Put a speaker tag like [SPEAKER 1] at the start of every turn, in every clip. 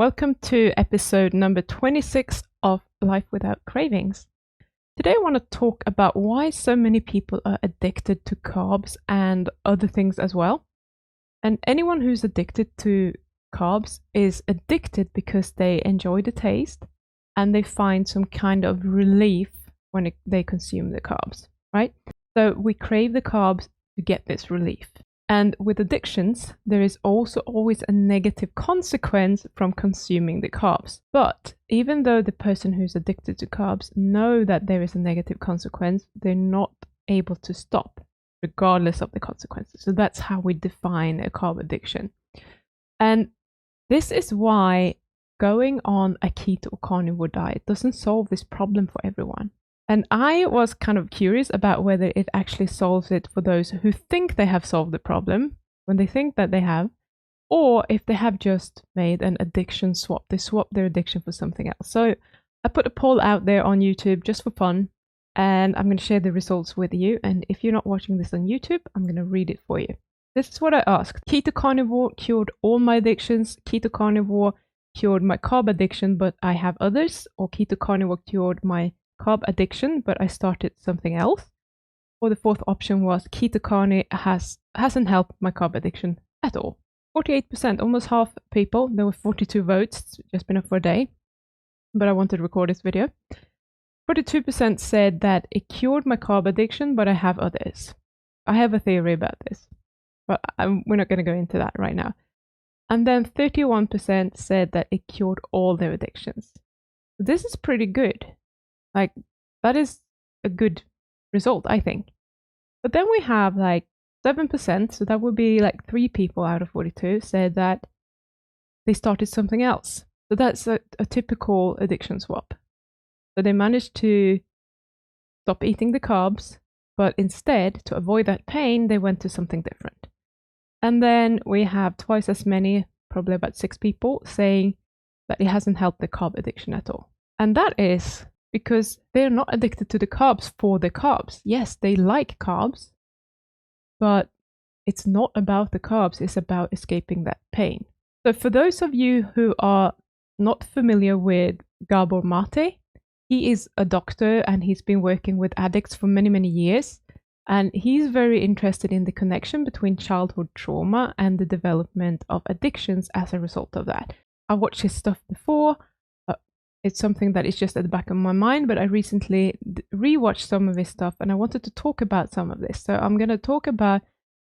[SPEAKER 1] Welcome to episode number 26 of Life Without Cravings. Today I want to talk about why so many people are addicted to carbs and other things as well. And anyone who's addicted to carbs is addicted because they enjoy the taste and they find some kind of relief when they consume the carbs, right? So we crave the carbs to get this relief. And with addictions, there is also always a negative consequence from consuming the carbs. But even though the person who's addicted to carbs know that there is a negative consequence, they're not able to stop, regardless of the consequences. So that's how we define a carb addiction. And this is why going on a keto or carnivore diet doesn't solve this problem for everyone. And I was kind of curious about whether it actually solves it for those who think they have solved the problem, when they think that they have, or if they have just made an addiction swap. They swapped their addiction for something else. So I put a poll out there on YouTube just for fun, and I'm going to share the results with you. And if you're not watching this on YouTube, I'm going to read it for you. This is what I asked. Keto carnivore cured all my addictions. Keto carnivore cured my carb addiction, but I have others. Or keto carnivore cured my carb addiction, but I started something else. Or the fourth option was keto carne hasn't helped my carb addiction at all. 48%, almost half people. There were 42 votes. It's just been up for a day, but I wanted to record this video. 42% said that it cured my carb addiction, but I have others. I have a theory about this, but we're not going to go into that right now. And then 31% said that it cured all their addictions. This is pretty good. Like, that is a good result, I think. But then we have like 7%, so that would be like 3 people out of 42 said that they started something else. So that's a typical addiction swap. So they managed to stop eating the carbs, but instead, to avoid that pain, they went to something different. And then we have twice as many, probably about 6 people, saying that it hasn't helped the carb addiction at all. And that is because they're not addicted to the carbs for the carbs. Yes, they like carbs, but it's not about the carbs, it's about escaping that pain. So for those of you who are not familiar with Gabor Maté, he is a doctor and he's been working with addicts for many, many years. And he's very interested in the connection between childhood trauma and the development of addictions as a result of that. I watched his stuff before. It's something that is just at the back of my mind, but I recently rewatched some of his stuff and I wanted to talk about some of this. So I'm going to talk about,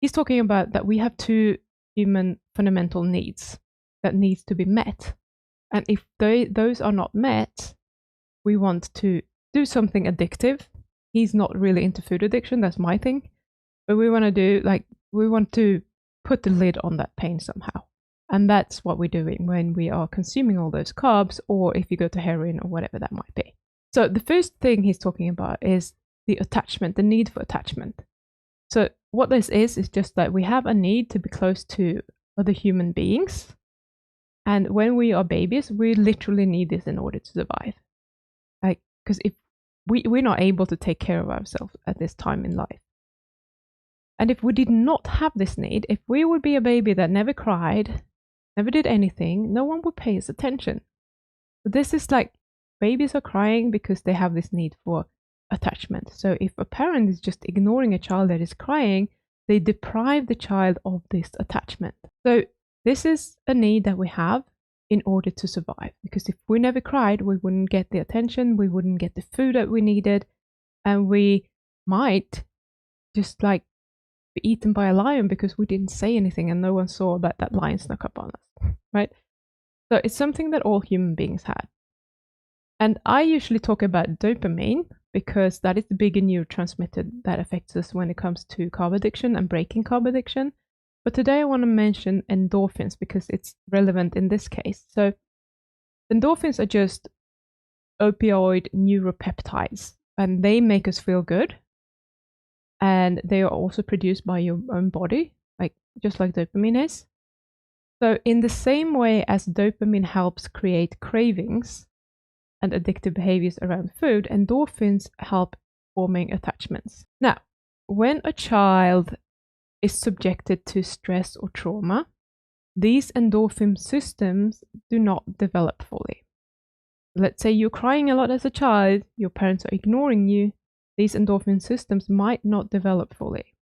[SPEAKER 1] he's talking about that we have 2 human fundamental needs that needs to be met. And if those are not met, we want to do something addictive. He's not really into food addiction, that's my thing. But we want to put the lid on that pain somehow. And that's what we're doing when we are consuming all those carbs, or if you go to heroin or whatever that might be. So the first thing he's talking about is the attachment, the need for attachment. So what this is just that we have a need to be close to other human beings. And when we are babies, we literally need this in order to survive. Like, because if we're not able to take care of ourselves at this time in life. And if we did not have this need, if we would be a baby that never cried, never did anything, no one would pay us attention. But this is like, babies are crying because they have this need for attachment. So if a parent is just ignoring a child that is crying, they deprive the child of this attachment. So this is a need that we have in order to survive. Because if we never cried, we wouldn't get the attention, we wouldn't get the food that we needed, and we might just like be eaten by a lion because we didn't say anything and no one saw that lion snuck up on us, right? So it's something that all human beings had. And I usually talk about dopamine because that is the bigger neurotransmitter that affects us when it comes to carb addiction and breaking carb addiction. But today I want to mention endorphins because it's relevant in this case. So endorphins are just opioid neuropeptides and they make us feel good. And they are also produced by your own body, just like dopamine is. So in the same way as dopamine helps create cravings and addictive behaviors around food, endorphins help forming attachments. Now, when a child is subjected to stress or trauma, these endorphin systems do not develop fully. Let's say you're crying a lot as a child, your parents are ignoring you, these endorphin systems might not develop fully.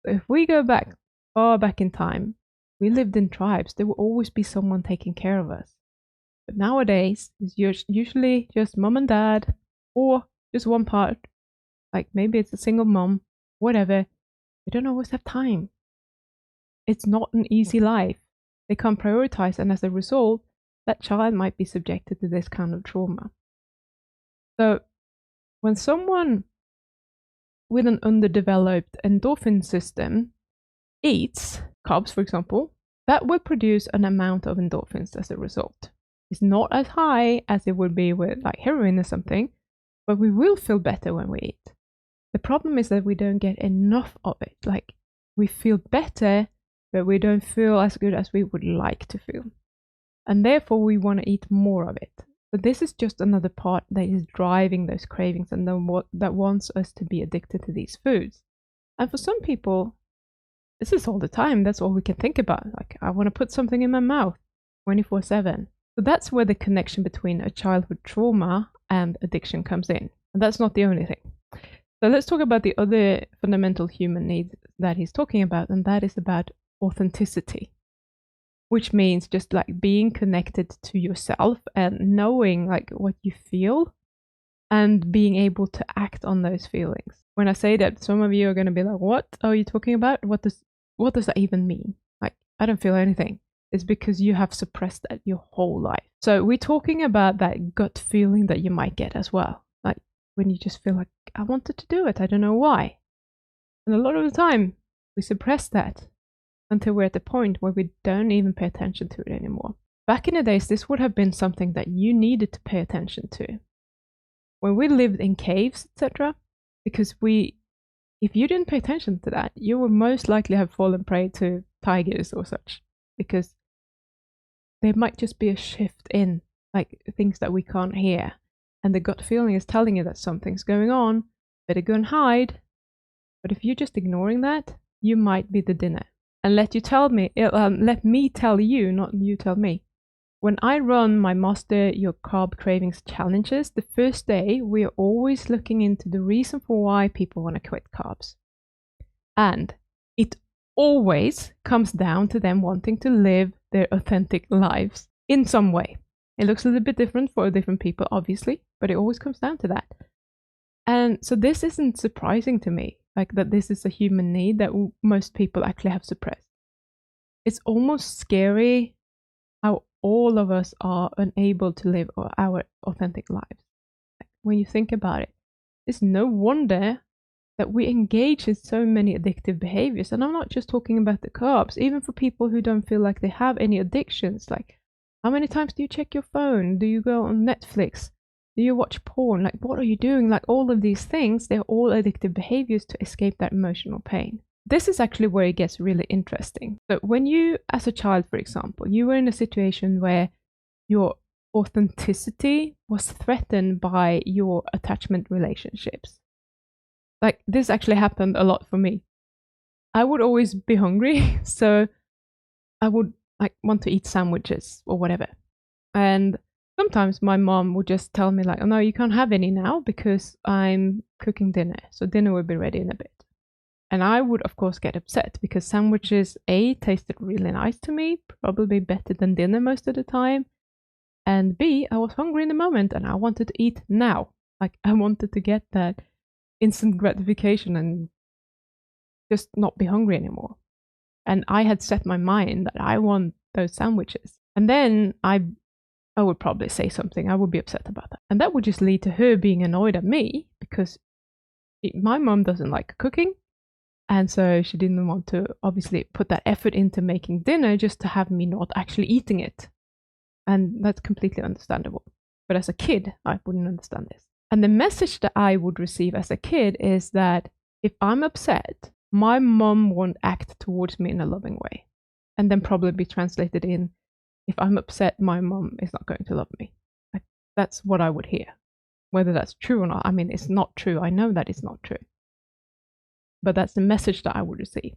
[SPEAKER 1] So if we go back, far back in time, we lived in tribes, there will always be someone taking care of us. But nowadays, it's usually just mom and dad, or just one part, like maybe it's a single mom, whatever. They don't always have time. It's not an easy life. They can't prioritize, and as a result, that child might be subjected to this kind of trauma. So when someone with an underdeveloped endorphin system eats carbs, for example, that will produce an amount of endorphins as a result. It's not as high as it would be with like heroin or something, but we will feel better when we eat. The problem is that we don't get enough of it. Like, we feel better, but we don't feel as good as we would like to feel. And therefore we want to eat more of it. But this is just another part that is driving those cravings and that wants us to be addicted to these foods. And for some people, this is all the time. That's all we can think about. Like, I want to put something in my mouth 24/7. So that's where the connection between a childhood trauma and addiction comes in. And that's not the only thing. So let's talk about the other fundamental human need that he's talking about, and that is about authenticity, which means just like being connected to yourself and knowing like what you feel and being able to act on those feelings. When I say that, some of you are going to be like, what are you talking about? What does that even mean? Like, I don't feel anything. It's because you have suppressed that your whole life. So we're talking about that gut feeling that you might get as well. Like when you just feel like, I wanted to do it, I don't know why. And a lot of the time we suppress that until we're at the point where we don't even pay attention to it anymore. Back in the days, this would have been something that you needed to pay attention to. When we lived in caves, etc., because if you didn't pay attention to that, you would most likely have fallen prey to tigers or such, because there might just be a shift in like things that we can't hear, and the gut feeling is telling you that something's going on, better go and hide. But if you're just ignoring that, you might be the dinner. And let me tell you, not you tell me. When I run my Master Your Carb Cravings challenges, the first day we are always looking into the reason for why people want to quit carbs. And it always comes down to them wanting to live their authentic lives in some way. It looks a little bit different for different people, obviously, but it always comes down to that. And so this isn't surprising to me, like that this is a human need that most people actually have suppressed. It's almost scary how all of us are unable to live our authentic lives. Like, when you think about it, it's no wonder that we engage in so many addictive behaviors. And I'm not just talking about the carbs, even for people who don't feel like they have any addictions. Like, how many times do you check your phone? Do you go on Netflix? Do you watch porn? Like, what are you doing? Like, all of these things, they're all addictive behaviors to escape that emotional pain. This is actually where it gets really interesting. So when you, as a child, for example, you were in a situation where your authenticity was threatened by your attachment relationships. Like, this actually happened a lot for me. I would always be hungry, so I would like want to eat sandwiches or whatever. And sometimes my mom would just tell me like, oh no, you can't have any now because I'm cooking dinner. So dinner will be ready in a bit. And I would, of course, get upset because sandwiches, A, tasted really nice to me, probably better than dinner most of the time. And B, I was hungry in the moment and I wanted to eat now. Like, I wanted to get that instant gratification and just not be hungry anymore. And I had set my mind that I want those sandwiches. And then I would probably say something. I would be upset about that. And that would just lead to her being annoyed at me because my mom doesn't like cooking. And so she didn't want to obviously put that effort into making dinner just to have me not actually eating it. And that's completely understandable. But as a kid, I wouldn't understand this. And the message that I would receive as a kid is that if I'm upset, my mom won't act towards me in a loving way. And then probably be translated in, if I'm upset, my mom is not going to love me. Like, that's what I would hear. Whether that's true or not, I mean, it's not true. I know that it's not true. But that's the message that I would receive.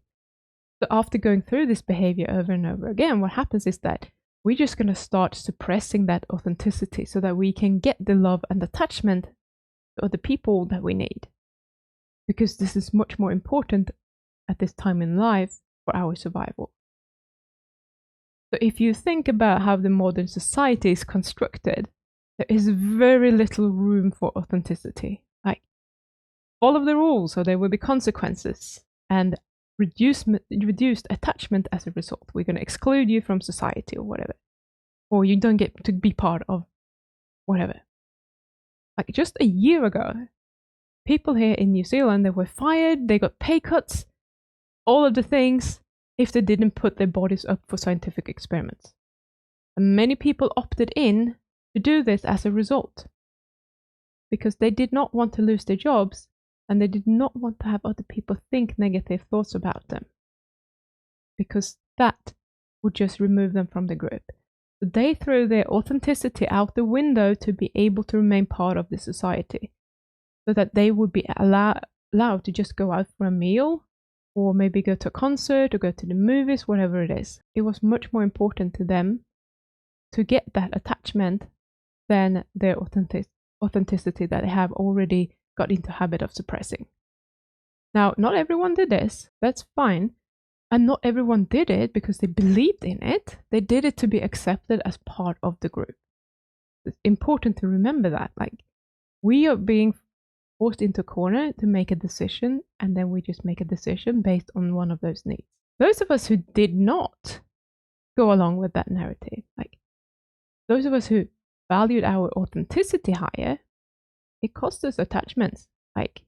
[SPEAKER 1] So after going through this behavior over and over again, what happens is that we're just going to start suppressing that authenticity so that we can get the love and attachment of the people that we need. Because this is much more important at this time in life for our survival. So if you think about how the modern society is constructed, there is very little room for authenticity. Like, follow the rules, so there will be consequences, and reduced attachment as a result. We're going to exclude you from society or whatever. Or you don't get to be part of whatever. Like just a year ago, people here in New Zealand, they were fired, they got pay cuts, all of the things, if they didn't put their bodies up for scientific experiments. And many people opted in to do this as a result. Because they did not want to lose their jobs, and they did not want to have other people think negative thoughts about them. Because that would just remove them from the group. So they threw their authenticity out the window to be able to remain part of the society. So that they would be allowed to just go out for a meal, or maybe go to a concert, or go to the movies, whatever it is. It was much more important to them to get that attachment than their authenticity that they have already got into habit of suppressing. Now, not everyone did this, that's fine. And not everyone did it because they believed in it. They did it to be accepted as part of the group. It's important to remember that. Like, we are being forced into a corner to make a decision, and then we just make a decision based on one of those needs. Those of us who did not go along with that narrative, like those of us who valued our authenticity higher, it cost us attachments. Like,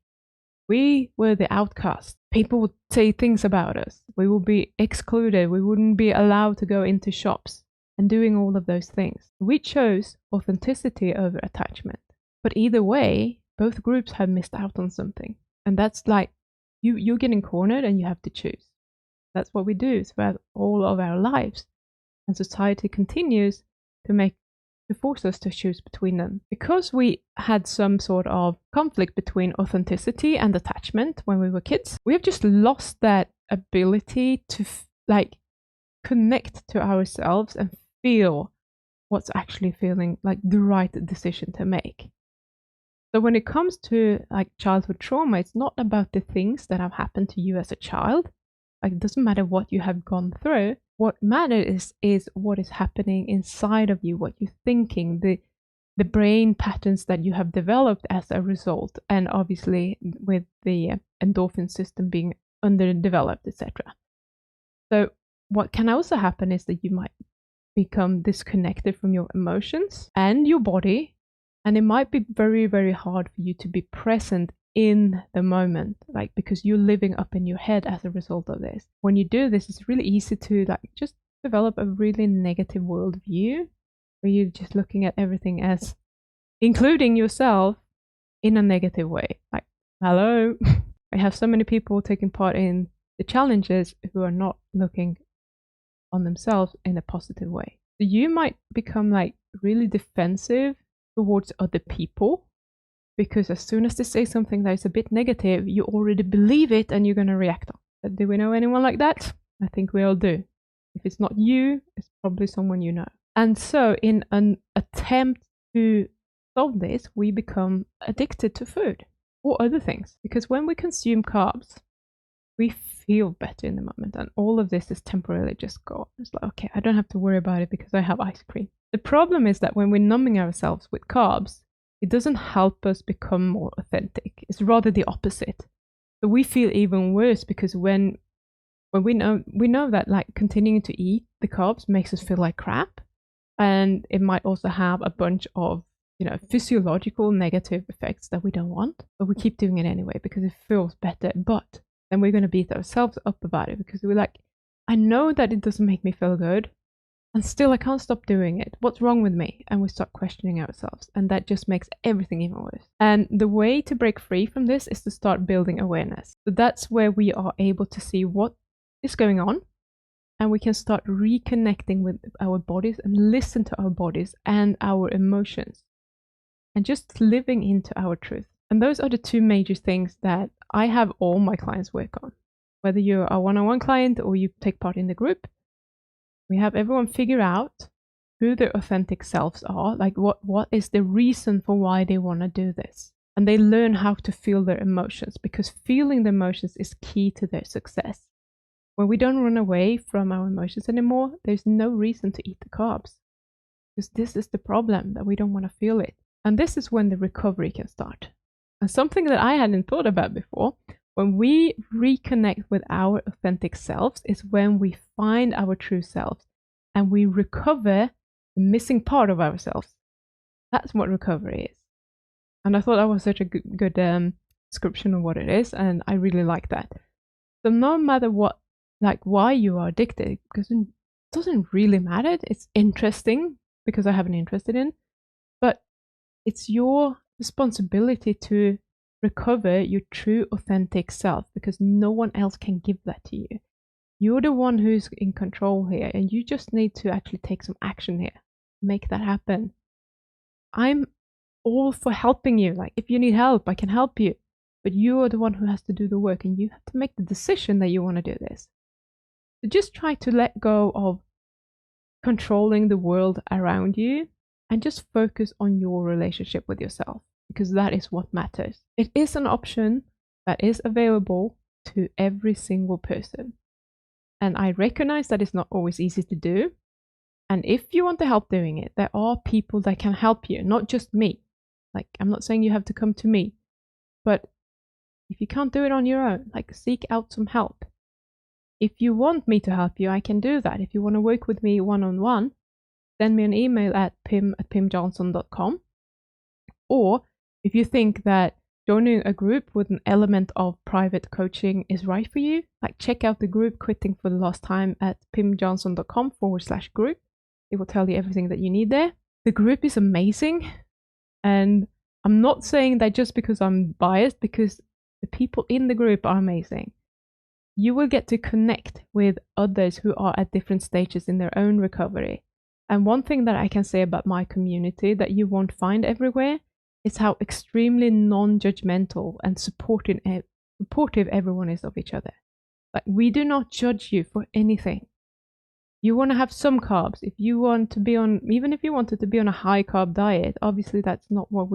[SPEAKER 1] we were the outcast. People would say things about us. We would be excluded. We wouldn't be allowed to go into shops and doing all of those things. We chose authenticity over attachment. But either way, both groups have missed out on something. And that's like, you're getting cornered and you have to choose. That's what we do throughout all of our lives. And society continues to force us to choose between them. Because we had some sort of conflict between authenticity and attachment when we were kids, we have just lost that ability to connect to ourselves and feel what's actually feeling like the right decision to make. So when it comes to like childhood trauma, it's not about the things that have happened to you as a child. Like, it doesn't matter what you have gone through. What matters is what is happening inside of you, what you're thinking, the brain patterns that you have developed as a result, and obviously with the endorphin system being underdeveloped, etc. So what can also happen is that you might become disconnected from your emotions and your body, and it might be very, very hard for you to be present in the moment, like, because you're living up in your head as a result of this. When you do this, it's really easy to like just develop a really negative worldview where you're just looking at everything as, including yourself, in a negative way. Like, hello, I have so many people taking part in the challenges who are not looking on themselves in a positive way. So you might become like really defensive towards other people, because as soon as they say something that is a bit negative, you already believe it and you're going to react on it. Do we know anyone like that? I think we all do. If it's not you, it's probably someone you know. And so in an attempt to solve this, we become addicted to food or other things. Because when we consume carbs, we feel better in the moment, and all of this is temporarily just gone. It's like, okay, I don't have to worry about it because I have ice cream. The problem is that when we're numbing ourselves with carbs, it doesn't help us become more authentic. It's rather the opposite. So we feel even worse because when we know that like continuing to eat the carbs makes us feel like crap, and it might also have a bunch of physiological negative effects that we don't want, but we keep doing it anyway because it feels better. But then we're going to beat ourselves up about it because we're like, I know that it doesn't make me feel good, and still I can't stop doing it. What's wrong with me? And we start questioning ourselves, and that just makes everything even worse. And the way to break free from this is to start building awareness. So that's where we are able to see what is going on, and we can start reconnecting with our bodies and listen to our bodies and our emotions, and just living into our truth. And those are the two major things that I have all my clients work on. whether you're a one-on-one client or you take part in the group, we have everyone figure out who their authentic selves are, like what is the reason for why they want to do this. And they learn how to feel their emotions, because feeling the emotions is key to their success. When we don't run away from our emotions anymore, there's no reason to eat the carbs. Because this is the problem, that we don't want to feel it. And this is when the recovery can start. And something that I hadn't thought about before, when we reconnect with our authentic selves is when we find our true selves and we recover the missing part of ourselves. That's what recovery is. And I thought that was such a good description of what it is, and I really like that. So no matter what, like why you are addicted, because it doesn't really matter. It's interesting because I have an interest in, but it's your responsibility to recover your true authentic self, because no one else can give that to you. You're the one who's in control here, and you just need to actually take some action here. Make that happen. I'm all for helping you. Like, if you need help, I can help you. But you are the one who has to do the work, and you have to make the decision that you want to do this. So just try to let go of controlling the world around you and just focus on your relationship with yourself, because that is what matters. It is an option that is available to every single person. And I recognize that it's not always easy to do. And if you want the help doing it, there are people that can help you, not just me. Like, I'm not saying you have to come to me, but if you can't do it on your own, like, seek out some help. If you want me to help you, I can do that. If you want to work with me one-on-one, send me an email at pim@pimjansson.com. Or if you think that joining a group with an element of private coaching is right for you, like, check out the group Quitting for the Last Time at pimjansson.com/group. It will tell you everything that you need there. The group is amazing. And I'm not saying that just because I'm biased, because the people in the group are amazing. You will get to connect with others who are at different stages in their own recovery. And one thing that I can say about my community that you won't find everywhere is how extremely non-judgmental and supportive everyone is of each other. Like, we do not judge you for anything. You want to have some carbs. If you want to be on, even if you wanted to be on a high carb diet, obviously that's not what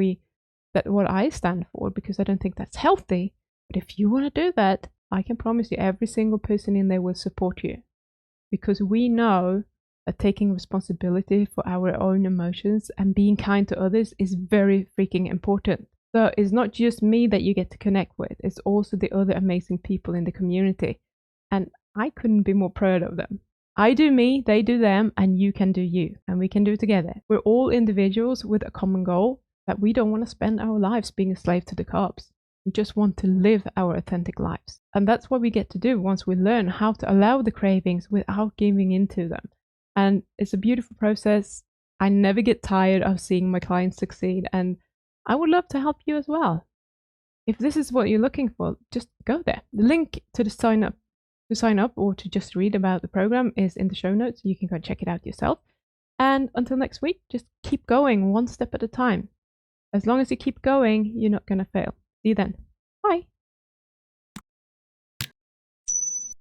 [SPEAKER 1] I stand for, because I don't think that's healthy. But if you want to do that, I can promise you every single person in there will support you, because we know that taking responsibility for our own emotions and being kind to others is very freaking important. So it's not just me that you get to connect with, it's also the other amazing people in the community. And I couldn't be more proud of them. I do me, they do them, and you can do you, and we can do it together. We're all individuals with a common goal, that we don't want to spend our lives being a slave to the carbs. We just want to live our authentic lives. And that's what we get to do once we learn how to allow the cravings without giving into them. And it's a beautiful process. I never get tired of seeing my clients succeed, and I would love to help you as well. If this is what you're looking for, just go there. The link to sign up or to just read about the program is in the show notes. You can go and check it out yourself. And until next week, just keep going one step at a time. As long as you keep going, you're not going to fail. See you then. Bye.